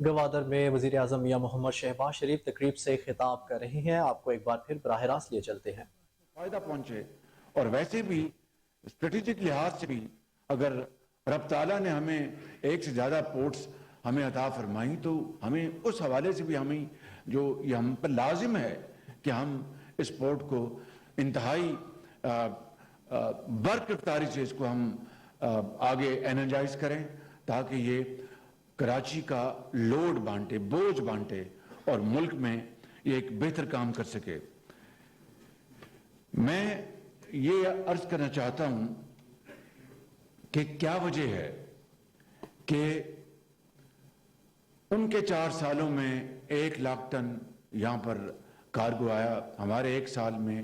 گوادر میں وزیر اعظم میاں محمد شہباز شریف تقریب سے خطاب کر رہے ہیں. آپ کو ایک بار پھر براہ راست لیے چلتے ہیں. فائدہ پہنچے اور ویسے بھی اسٹریٹجک لحاظ سے بھی اگر رب تعالیٰ نے ہمیں ایک سے زیادہ پورٹس ہمیں عطا فرمائی تو ہمیں اس حوالے سے بھی ہمیں جو یہ ہم پر لازم ہے کہ ہم اس پورٹ کو انتہائی برق رفتاری سے اس کو ہم آگے انرجائز کریں تاکہ یہ کراچی کا لوڈ بانٹے، بوجھ بانٹے اور ملک میں یہ ایک بہتر کام کر سکے. میں یہ عرض کرنا چاہتا ہوں کہ کیا وجہ ہے کہ ان کے 4 سالوں میں 1 لاکھ ٹن یہاں پر کارگو آیا، ہمارے 1 سال میں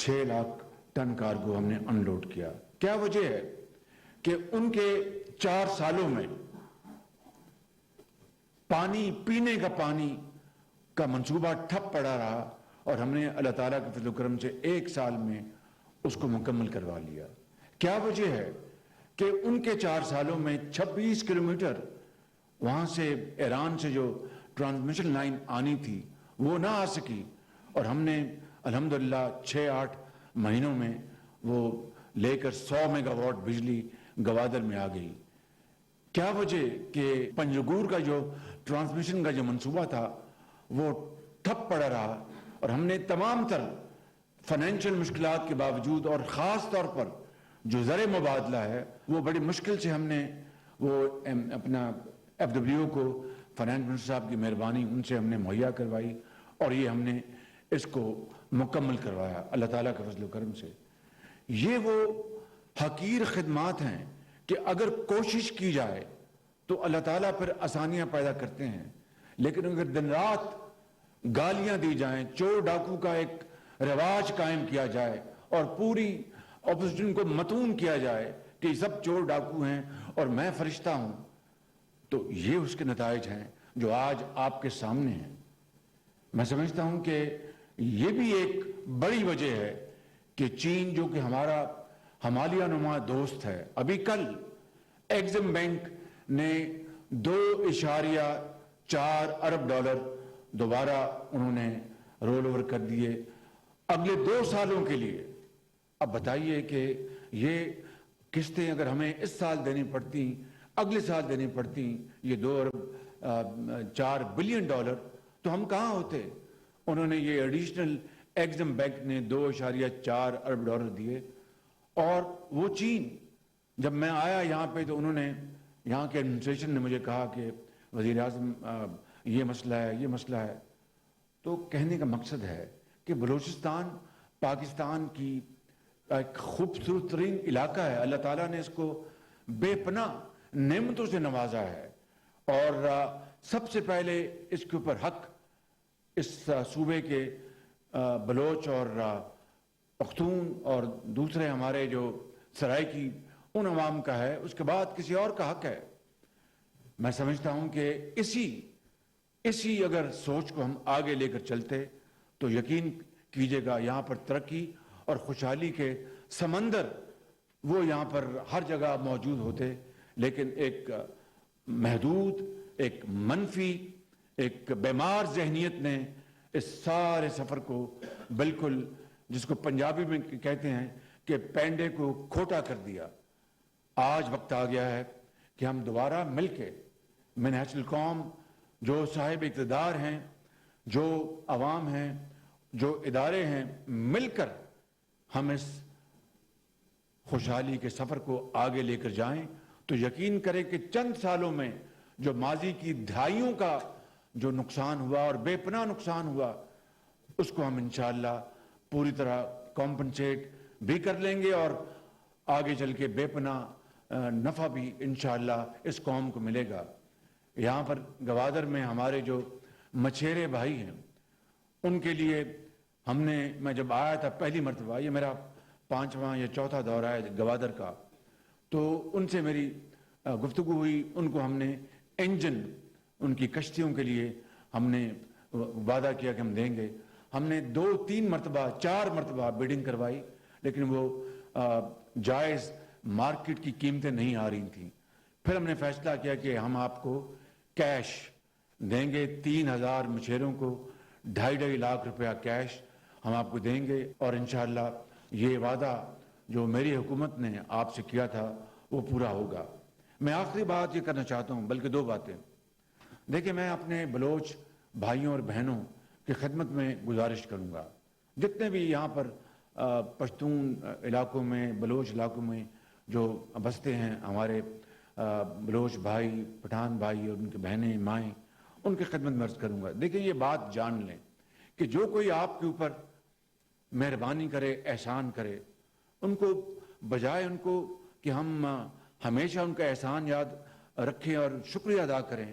6 لاکھ ٹن کارگو ہم نے ان لوڈ کیا. کیا وجہ ہے کہ ان کے 4 سالوں میں پانی، پینے کا پانی کا منصوبہ ٹھپ پڑا رہا اور ہم نے اللہ تعالیٰ کے فضل و کرم سے 1 سال میں اس کو مکمل کروا لیا. کیا وجہ ہے کہ ان کے 4 سالوں میں 26 کلومیٹر وہاں سے ایران سے جو ٹرانسمیشن لائن آنی تھی وہ نہ آ سکی اور ہم نے الحمدللہ 6-8 مہینوں میں وہ لے کر 100 میگا واٹ بجلی گوادر میں آ گئی. کیا وجہ کہ پنجگور کا جو ٹرانسمیشن کا جو منصوبہ تھا وہ ٹھپ پڑا رہا اور ہم نے تمام تر فائنینشیل مشکلات کے باوجود اور خاص طور پر جو زر مبادلہ ہے وہ بڑی مشکل سے ہم نے وہ اپنا FWO کو فائنانس منسٹر صاحب کی مہربانی ان سے ہم نے مہیا کروائی اور یہ ہم نے اس کو مکمل کروایا اللہ تعالیٰ کے فضل و کرم سے. یہ وہ حقیر خدمات ہیں کہ اگر کوشش کی جائے تو اللہ تعالیٰ پھر آسانیاں پیدا کرتے ہیں، لیکن اگر دن رات گالیاں دی جائیں، چور ڈاکو کا ایک رواج قائم کیا جائے اور پوری اپوزیشن کو متون کیا جائے کہ یہ سب چور ڈاکو ہیں اور میں فرشتہ ہوں، تو یہ اس کے نتائج ہیں جو آج آپ کے سامنے ہیں. میں سمجھتا ہوں کہ یہ بھی ایک بڑی وجہ ہے کہ چین جو کہ ہمارا ہمالیہ نما دوست ہے، ابھی کل ایگزم بینک نے $2.4 ارب دوبارہ انہوں نے رول اوور کر دیے اگلے 2 سالوں کے لیے. اب بتائیے کہ یہ قسطیں اگر ہمیں اس سال دینی پڑتی، اگلے سال دینی پڑتی یہ $2.4 بلین تو ہم کہاں ہوتے. انہوں نے یہ ایڈیشنل ایگزم بینک نے $2.4 ارب دیے اور وہ چین. جب میں آیا یہاں پہ تو انہوں نے یہاں کے ایڈمنسٹریشن نے مجھے کہا کہ وزیر اعظم یہ مسئلہ ہے، یہ مسئلہ ہے. تو کہنے کا مقصد ہے کہ بلوچستان پاکستان کی ایک خوبصورت ترین علاقہ ہے. اللہ تعالیٰ نے اس کو بے پناہ نعمتوں سے نوازا ہے اور سب سے پہلے اس کے اوپر حق اس صوبے کے بلوچ اور پختون اور دوسرے ہمارے جو سرائکی ان عوام کا ہے، اس کے بعد کسی اور کا حق ہے. میں سمجھتا ہوں کہ اسی اگر سوچ کو ہم آگے لے کر چلتے تو یقین کیجئے گا یہاں پر ترقی اور خوشحالی کے سمندر وہ یہاں پر ہر جگہ موجود ہوتے، لیکن ایک محدود، ایک منفی، ایک بیمار ذہنیت نے اس سارے سفر کو بالکل، جس کو پنجابی میں کہتے ہیں کہ پینڈے کو کھوٹا کر دیا. آج وقت آ گیا ہے کہ ہم دوبارہ مل کے منحصل قوم جو صاحب اقتدار ہیں، جو عوام ہیں، جو ادارے ہیں، مل کر ہم اس خوشحالی کے سفر کو آگے لے کر جائیں تو یقین کریں کہ چند سالوں میں جو ماضی کی دہائیوں کا جو نقصان ہوا اور بے پناہ نقصان ہوا اس کو ہم انشاءاللہ پوری طرح کمپنسیٹ بھی کر لیں گے اور آگے چل کے بے پناہ نفع بھی انشاءاللہ اس قوم کو ملے گا. یہاں پر گوادر میں ہمارے جو مچھیرے بھائی ہیں ان کے لیے ہم نے، میں جب آیا تھا پہلی مرتبہ، یہ میرا 5واں یا 4تھا دورہ ہے گوادر کا، تو ان سے میری گفتگو ہوئی. ان کو ہم نے انجن ان کی کشتیوں کے لیے ہم نے وعدہ کیا کہ ہم دیں گے. ہم نے 2-3 مرتبہ 4 مرتبہ بیڈنگ کروائی لیکن وہ جائز مارکیٹ کی قیمتیں نہیں آ رہی تھیں. پھر ہم نے فیصلہ کیا کہ ہم آپ کو کیش دیں گے 3,000 مشیروں کو 2.5 لاکھ روپیہ کیش ہم آپ کو دیں گے، اور انشاءاللہ یہ وعدہ جو میری حکومت نے آپ سے کیا تھا وہ پورا ہوگا۔ میں آخری بات یہ کرنا چاہتا ہوں، بلکہ 2 باتیں۔ دیکھیں، میں اپنے بلوچ بھائیوں اور بہنوں کی خدمت میں گزارش کروں گا، جتنے بھی یہاں پر پشتون علاقوں میں، بلوچ علاقوں میں جو بستے ہیں ہمارے بلوچ بھائی، پٹھان بھائی اور ان کی بہنیں، مائیں، ان کی خدمت میں عرض کروں گا۔ دیکھیں، یہ بات جان لیں کہ جو کوئی آپ کے اوپر مہربانی کرے، احسان کرے، ان کو بجائے ان کو کہ ہم ہمیشہ ان کا احسان یاد رکھیں اور شکریہ ادا کریں،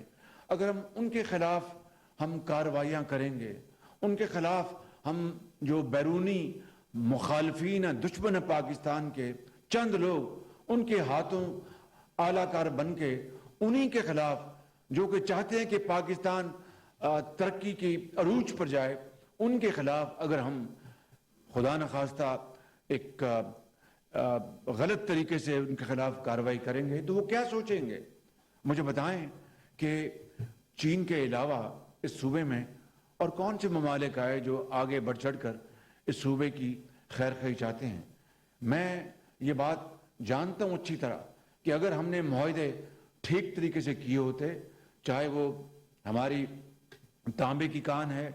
اگر ہم ان کے خلاف ہم کارروائیاں کریں گے، ان کے خلاف ہم جو بیرونی مخالفین دشمن پاکستان کے چند لوگ ان کے ہاتھوں اعلیٰ کار بن کے انہی کے خلاف جو کہ چاہتے ہیں کہ پاکستان ترقی کی عروج پر جائے، ان کے خلاف اگر ہم خدا نخواستہ ایک غلط طریقے سے ان کے خلاف کارروائی کریں گے تو وہ کیا سوچیں گے؟ مجھے بتائیں کہ چین کے علاوہ اس صوبے میں اور کون سے ممالک آئے جو آگے بڑھ چڑھ کر اس صوبے کی خیر خواہی چاہتے ہیں؟ میں یہ بات جانتا ہوں اچھی طرح کہ اگر ہم نے معاہدے ٹھیک طریقے سے کیے ہوتے، چاہے وہ ہماری تانبے کی کان ہے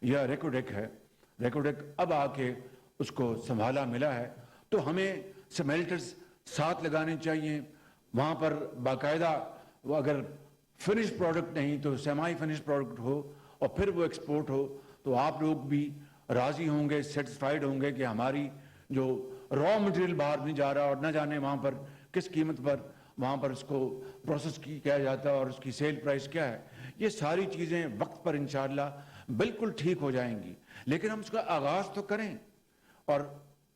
یا ریکوڈیک ہے، ریکوڈیک اب آ کے اس کو سنبھالا ملا ہے، تو ہمیں سمیلٹرز ساتھ لگانے چاہیے، وہاں پر باقاعدہ وہ اگر فنش پروڈکٹ نہیں تو سیمائی فنش پروڈکٹ ہو اور پھر وہ ایکسپورٹ ہو، تو آپ لوگ بھی راضی ہوں گے، سیٹسفائیڈ ہوں گے کہ ہماری جو را مٹیریل باہر نہیں جا رہا اور نہ جانے وہاں پر کس قیمت پر وہاں پر اس کو پروسیس کیا جاتا ہے اور اس کی سیل پرائس کیا ہے۔ یہ ساری چیزیں وقت پر انشاءاللہ بالکل ٹھیک ہو جائیں گی، لیکن ہم اس کا آغاز تو کریں۔ اور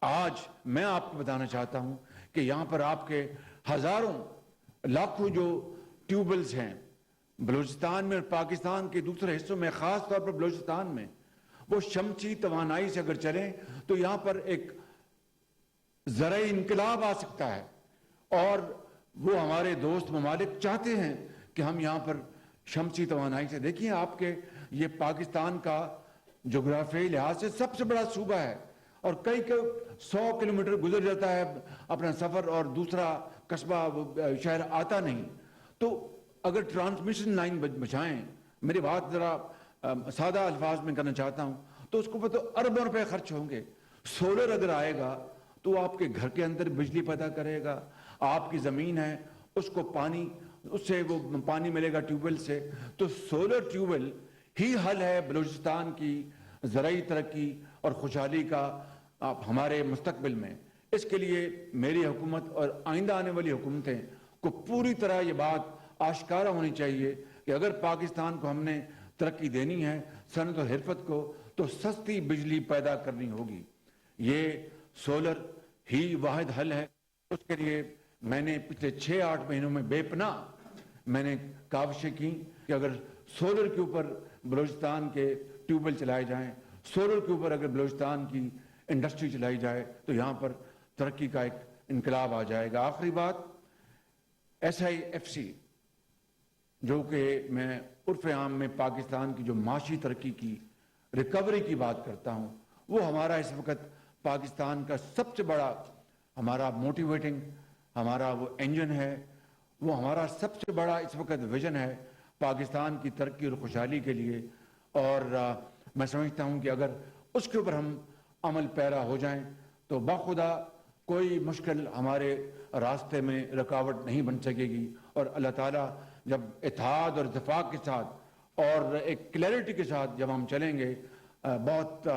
آج میں آپ کو بتانا چاہتا ہوں کہ یہاں پر آپ کے ہزاروں لاکھوں جو ٹیوبلز ہیں بلوچستان میں اور پاکستان کے دوسرے حصوں میں، خاص طور پر بلوچستان میں، وہ شمسی توانائی سے اگر چلیں تو یہاں پر ایک زرعی انقلاب آ سکتا ہے، اور وہ ہمارے دوست ممالک چاہتے ہیں کہ ہم یہاں پر شمسی توانائی سے، دیکھیے آپ کے یہ پاکستان کا جغرافیائی لحاظ سے سب سے بڑا صوبہ ہے، اور کئی 100 کلومیٹر گزر جاتا ہے اپنا سفر اور دوسرا قصبہ شہر آتا نہیں۔ تو اگر ٹرانسمیشن لائن بچائیں، میری بات ذرا سادہ الفاظ میں کرنا چاہتا ہوں، تو اس کو تو اربوں روپے خرچ ہوں گے۔ سولر اگر آئے گا تو آپ کے گھر کے اندر بجلی پیدا کرے گا، آپ کی زمین ہے اس کو پانی، اس سے وہ پانی ملے گا ٹیوبویل سے، تو سولر ٹیوبویل ہی حل ہے بلوچستان کی زرعی ترقی اور خوشحالی کا ہمارے مستقبل میں۔ اس کے لیے میری حکومت اور آئندہ آنے والی حکومتیں کو پوری طرح یہ بات آشکارا ہونی چاہیے کہ اگر پاکستان کو ہم نے ترقی دینی ہے، صنعت اور حرفت کو، تو سستی بجلی پیدا کرنی ہوگی۔ یہ سولر ہی واحد حل ہے۔ اس کے لیے میں نے پچھلے 6-8 مہینوں میں بے پناہ میں نے کاوشیں کی کہ اگر سولر کے اوپر بلوچستان کے ٹیوبویل چلائے جائیں، سولر کے اوپر اگر بلوچستان کی انڈسٹری چلائی جائے تو یہاں پر ترقی کا ایک انقلاب آ جائے گا۔ آخری بات، SIFC جو کہ میں عرف عام میں پاکستان کی جو معاشی ترقی کی ریکوری کی بات کرتا ہوں، وہ ہمارا اس وقت پاکستان کا سب سے بڑا ہمارا موٹیویٹنگ ہمارا وہ انجن ہے، وہ ہمارا سب سے بڑا اس وقت ویژن ہے پاکستان کی ترقی اور خوشحالی کے لیے، اور میں سمجھتا ہوں کہ اگر اس کے اوپر ہم عمل پیرا ہو جائیں تو باخدا کوئی مشکل ہمارے راستے میں رکاوٹ نہیں بن سکے گی، اور اللہ تعالیٰ جب اتحاد اور اتفاق کے ساتھ اور ایک کلیئرٹی کے ساتھ جب ہم چلیں گے بہت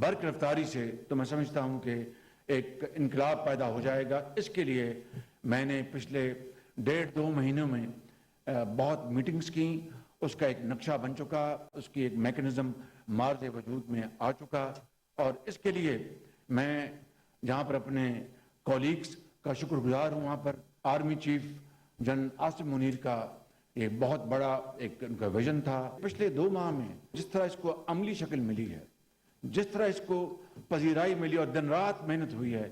برق رفتاری سے، تو میں سمجھتا ہوں کہ ایک انقلاب پیدا ہو جائے گا۔ اس کے لیے میں نے پچھلے 1.5-2 مہینوں میں بہت میٹنگز کی، اس کا ایک نقشہ بن چکا، اس کی ایک میکنزم مارز وجود میں آ چکا، اور اس کے لیے میں جہاں پر اپنے کولیگز کا شکر گزار ہوں، وہاں پر army chief general Asif Munir کا یہ بہت بڑا ایک ان کا ویژن تھا۔ پچھلے 2 ماہ میں جس طرح اس کو عملی شکل ملی ہے، جس طرح اس کو پذیرائی ملی اور دن رات محنت ہوئی ہے،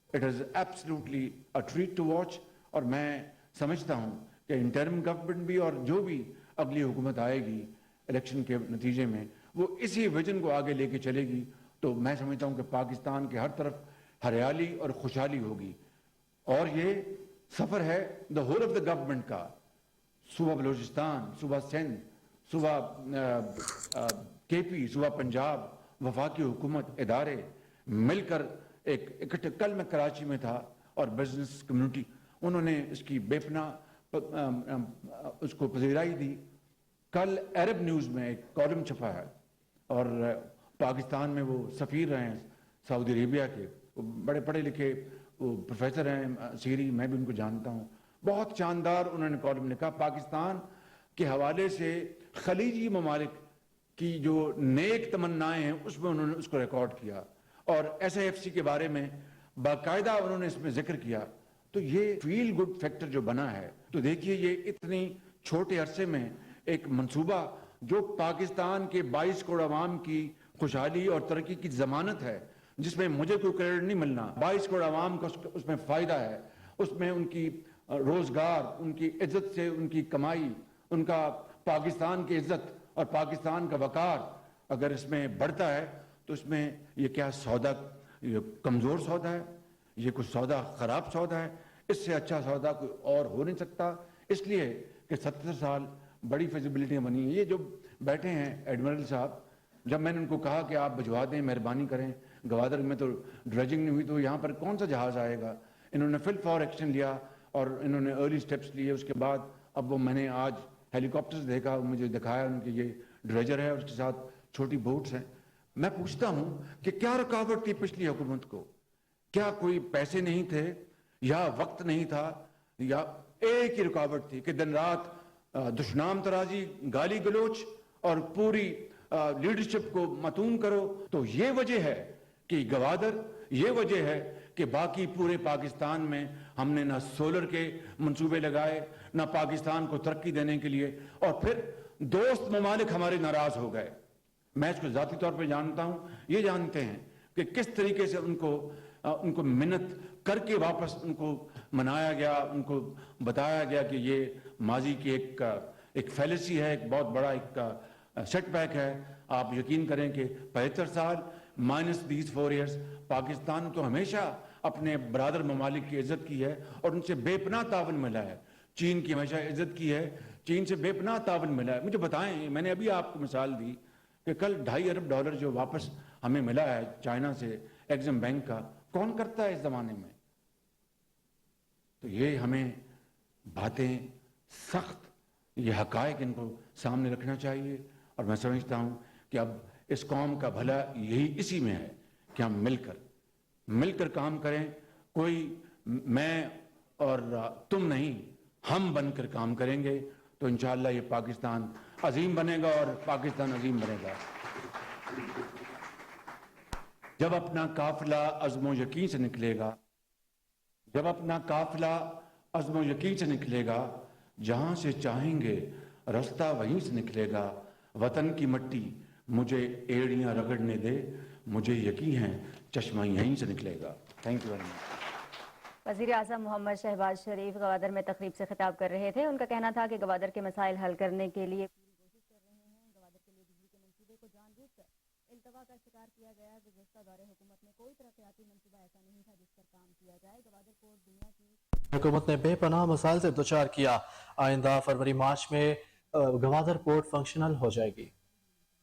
it is absolutely a treat to watch. اور میں سمجھتا ہوں کہ انٹرم گورنمنٹ بھی اور جو بھی اگلی حکومت آئے گی الیکشن کے نتیجے میں وہ اسی ویژن کو آگے لے کے چلے گی تو میں سمجھتا ہوں کہ پاکستان کے ہر طرف ہریالی اور خوشحالی ہوگی. اور یہ سفر ہے the whole of the government کا. صوبہ بلوچستان, صوبہ سندھ, صوبہ کے پی, صوبہ پنجاب, وفاقی حکومت, ادارے مل کر ایک اکٹھے. کل میں کراچی میں تھا اور بزنس کمیونٹی انہوں نے اس کی بے پناہ اس کو پذیرائی دی. کل عرب نیوز میں ایک کالم چھپا ہے اور پاکستان میں وہ سفیر رہے ہیں سعودی عربیہ کے, وہ بڑے پڑھے لکھے وہ پروفیسر ہیں سیری, میں بھی ان کو جانتا ہوں. بہت شاندار انہوں نے کالم لکھا پاکستان کے حوالے سے خلیجی ممالک کی جو نیک تمنائیں ہیں اس میں انہوں نے اس کو ریکارڈ کیا اور ایس آئی ایف سی کے بارے میں باقاعدہ انہوں نے اس میں ذکر کیا. تو یہ فیل گڈ فیکٹر جو بنا ہے تو دیکھیے یہ اتنی چھوٹے عرصے میں ایک منصوبہ جو پاکستان کے 22 کروڑ عوام کی خوشحالی اور ترقی کی ضمانت ہے, جس میں مجھے کوئی کریڈٹ نہیں ملنا. 22 کروڑ عوام کا اس میں فائدہ ہے, اس میں ان کی روزگار, ان کی عزت سے ان کی کمائی, ان کا پاکستان کی عزت اور پاکستان کا وقار اگر اس میں بڑھتا ہے تو اس میں یہ کیا سودا, یہ کمزور سودا ہے, یہ کوئی سودا خراب سودا ہے. اس سے اچھا سودا کوئی اور ہو نہیں سکتا. اس لیے کہ 70 سال بڑی فیزیبلٹیاں بنی ہیں. یہ جو بیٹھے ہیں ایڈمرل صاحب, جب میں نے ان کو کہا کہ آپ بھجوا دیں مہربانی کریں, گوادر میں تو ڈریجنگ نہیں ہوئی تو یہاں پر کون سا جہاز آئے گا. انہوں نے فل فور ایکشن لیا اور انہوں نے ارلی سٹیپس لیے. اس کے بعد اب وہ میں نے آج ہیلی کاپٹرز دیکھا, مجھے دکھایا ان کے یہ ڈریجر ہے اور اس کے ساتھ چھوٹی بوٹس ہیں. میں پوچھتا ہوں کہ کیا رکاوٹ تھی پچھلی حکومت کو؟ کیا کوئی پیسے نہیں تھے یا وقت نہیں تھا, یا ایک ہی رکاوٹ تھی کہ دن رات دشنام ترازی, گالی گلوچ اور پوری لیڈرشپ کو متون کرو؟ تو یہ وجہ ہے کہ گوادر, یہ وجہ ہے کہ باقی پورے پاکستان میں ہم نے نہ سولر کے منصوبے لگائے, نہ پاکستان کو ترقی دینے کے لیے, اور پھر دوست ممالک ہمارے ناراض ہو گئے. میں اس کو ذاتی طور پہ جانتا ہوں, یہ جانتے ہیں کہ کس طریقے سے ان کو منت کر کے واپس ان کو منایا گیا, ان کو بتایا گیا کہ یہ ماضی کی ایک فیلسی ہے, ایک بہت بڑا ایک سیٹ بیک ہے. آپ یقین کریں کہ 75 سال مائنس دیز 4 ایئرس پاکستان تو ہمیشہ اپنے برادر ممالک کی عزت کی ہے اور ان سے بے پناہ تعاون ملا ہے. چین کی ہمیشہ عزت کی ہے, چین سے بے پناہ تعاون ملا ہے. مجھے بتائیں, میں نے ابھی آپ کو مثال دی کہ کل $2.5 ارب جو واپس ہمیں ملا ہے چائنا سے ایگزم بینک کا, کون کرتا ہے اس زمانے میں؟ تو یہ ہمیں باتیں سخت, یہ حقائق ان کو سامنے رکھنا چاہیے. اور میں سمجھتا ہوں کہ اب اس قوم کا بھلا یہی اسی میں ہے کہ ہم مل کر کام کریں. کوئی میں اور تم نہیں, ہم بن کر کام کریں گے تو انشاءاللہ یہ پاکستان عظیم بنے گا اور پاکستان عظیم بنے گا. جب اپنا قافلہ عزم و یقین سے نکلے گا, جب اپنا قافلہ عزم و یقین سے نکلے گا, جہاں سے چاہیں گے رستہ وہیں سے نکلے گا. وطن کی مٹی مجھے ایڑیاں رگڑنے دے, مجھے یقین ہے چشمہ یہیں سے نکلے گا. Thank you very much. وزیر اعظم محمد شہباز شریف گوادر میں تقریب سے خطاب کر رہے تھے. ان کا کہنا تھا کہ گوادر کے مسائل حل کرنے کے لیے پوری کوشش کر رہے ہیں. گوادر کے لیے بجلی کے منصوبے کو جان بوجھ کر التوا کا شکار کیا گیا. گزشتہ دور حکومت میں کوئی ترقیاتی منصوبہ ایسا نہیں تھا جس پر کام کیا جائے. گوادر کو دنیا کی حکومت نے بے پناہ مسائل سے دوچار کیا. آئندہ فروری مارچ میں گوادر پورٹ فنکشنل ہو جائے گی.